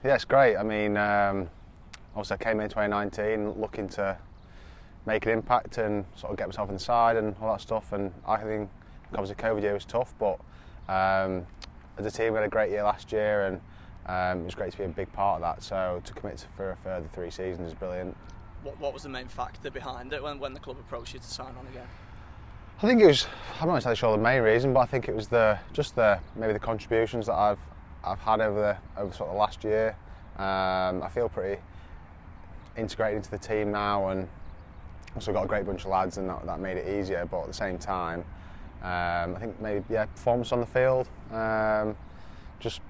Yeah, it's great. I mean, obviously I came in 2019 looking to make an impact and sort of get myself inside and all that stuff. And I think obviously COVID year was tough, but as a team we had a great year last year, and it was great to be a big part of that. So to commit for a further 3 seasons is brilliant. What was the main factor behind it when the club approached you to sign on again? I think it was, I'm not entirely sure the main reason, but I think it was maybe the contributions that I've had over sort of the last year. I feel pretty integrated into the team now, and also got a great bunch of lads, and that made it easier. But at the same time, I think maybe performance on the field just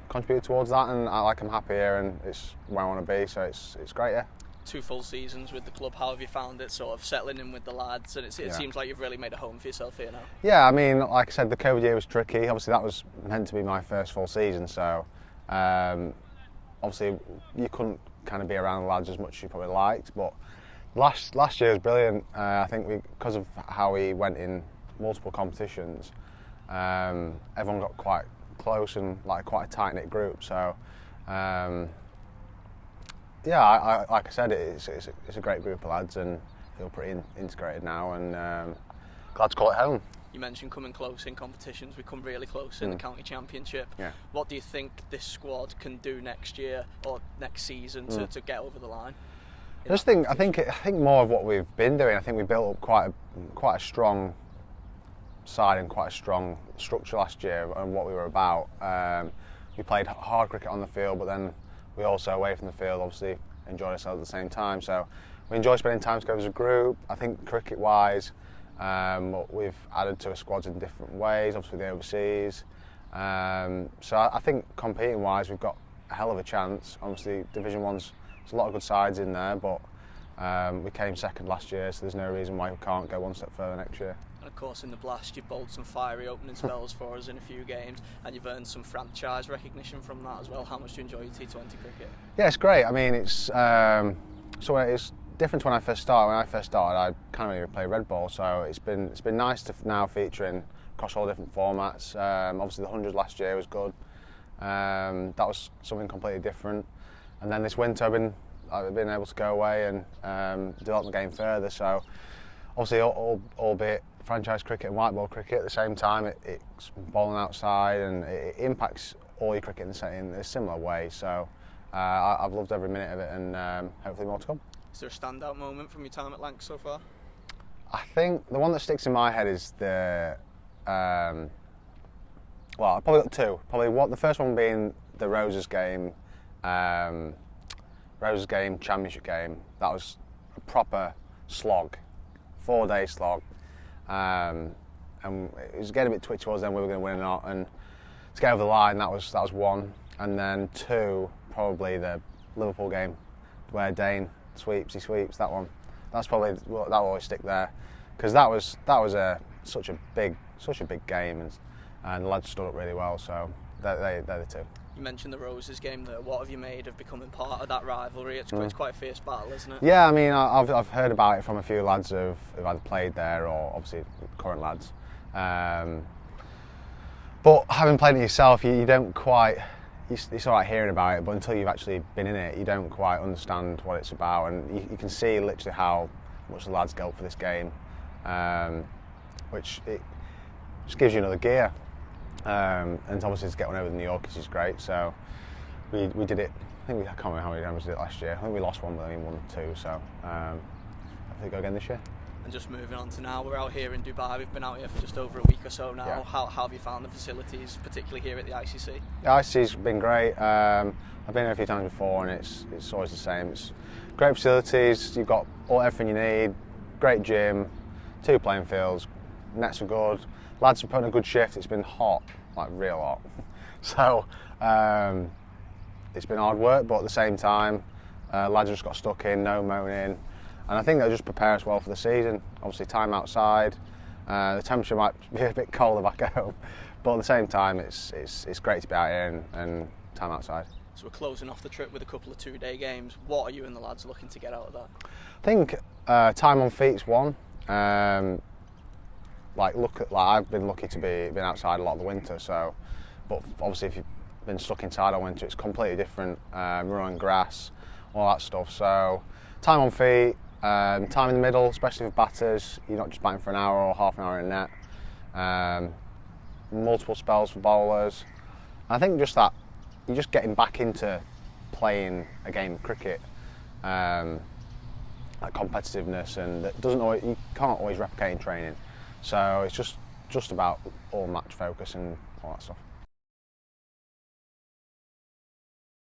contributed towards that, and I'm happy here, and it's where I want to be. So it's great, yeah. 2 full seasons with the club. How have you found it, sort of settling in with the lads? And it seems like you've really made a home for yourself here now. Yeah, I mean, like I said, the COVID year was tricky. Obviously, that was meant to be my first full season, so obviously you couldn't kind of be around the lads as much as you probably liked. But last year was brilliant. I think because of how we went in multiple competitions, everyone got quite close and like quite a tight knit group. So. Yeah, like I said, it's a great group of lads, and feel pretty integrated now, and glad to call it home. You mentioned coming close in competitions. We come really close in the county championship. Yeah. What do you think this squad can do next year or next season to get over the line? I think more of what we've been doing. I think we built up quite a strong side and quite a strong structure last year, and what we were about. We played hard cricket on the field, but then we also, away from the field, obviously enjoyed ourselves at the same time. So we enjoy spending time together as a group. I think cricket-wise, we've added to our squads in different ways, obviously the overseas. So I think competing-wise, we've got a hell of a chance. Obviously, Division 1's, there's a lot of good sides in there, but we came second last year, so there's no reason why we can't go one step further next year. And of course, in the Blast, you've bowled some fiery opening spells for us in a few games, and you've earned some franchise recognition from that as well. How much do you enjoy your T20 cricket? Yeah, it's great. I mean, it's different to when I first started. When I first started, I kind of only played red ball, so it's been nice to now feature in across all different formats. Obviously, the 100 last year was good. That was something completely different. And then this winter, I've been able to go away and develop the game further. So, obviously, albeit franchise cricket and white ball cricket, at the same time, it's bowling outside, and it impacts all your cricket in a similar way. So, I've loved every minute of it, and hopefully more to come. Is there a standout moment from your time at Lancashire so far? I think the one that sticks in my head is the. Well, I've probably got 2. The first one being the Roses game championship game. That was a proper slog, 4-day slog, and it was getting a bit twitchy towards then we were going to win or not, and to get over the line, that was 1, and then 2, probably the Liverpool game where Dane sweeps that one. That's probably, that'll always stick there, because that was such a big game, and the lads stood up really well, so they're the 2. You mentioned the Roses game there. What have you made of becoming part of that rivalry? It's quite a fierce battle, isn't it? Yeah, I mean, I've heard about it from a few lads who've either played there or obviously current lads. But having played it yourself, you don't quite. It's all right hearing about it, but until you've actually been in it, you don't quite understand what it's about, and you can see literally how much the lads go for this game, which it just gives you another gear. And obviously to get one over the New Yorkers is great. So we did it. I can't remember how many times we did it last year. I think we lost 1, but only won 2. So I think go again this year. And just moving on to now, we're out here in Dubai. We've been out here for just over a week or so now. Yeah. How have you found the facilities, particularly here at the ICC? The ICC's been great. I've been here a few times before, and it's always the same. It's great facilities. You've got everything you need. Great gym, 2 playing fields. Nets are good. Lads have put in a good shift. It's been hot, like real hot. So it's been hard work, but at the same time, lads have just got stuck in, no moaning, and I think they'll just prepare us well for the season. Obviously, time outside. The temperature might be a bit colder back home, but at the same time, it's great to be out here and time outside. So we're closing off the trip with a couple of 2-day games. What are you and the lads looking to get out of that? I think time on feet's one. I've been lucky to be outside a lot of the winter, so. But obviously, if you've been stuck inside all winter. It's completely different. We're on grass, all that stuff. So time on feet, time in the middle, especially for batters. You're not just batting for an hour or half an hour in net. Multiple spells for bowlers. I think just that you're just getting back into playing a game of cricket. That competitiveness, and that you can't always replicate in training. So it's just about all match focus and all that stuff.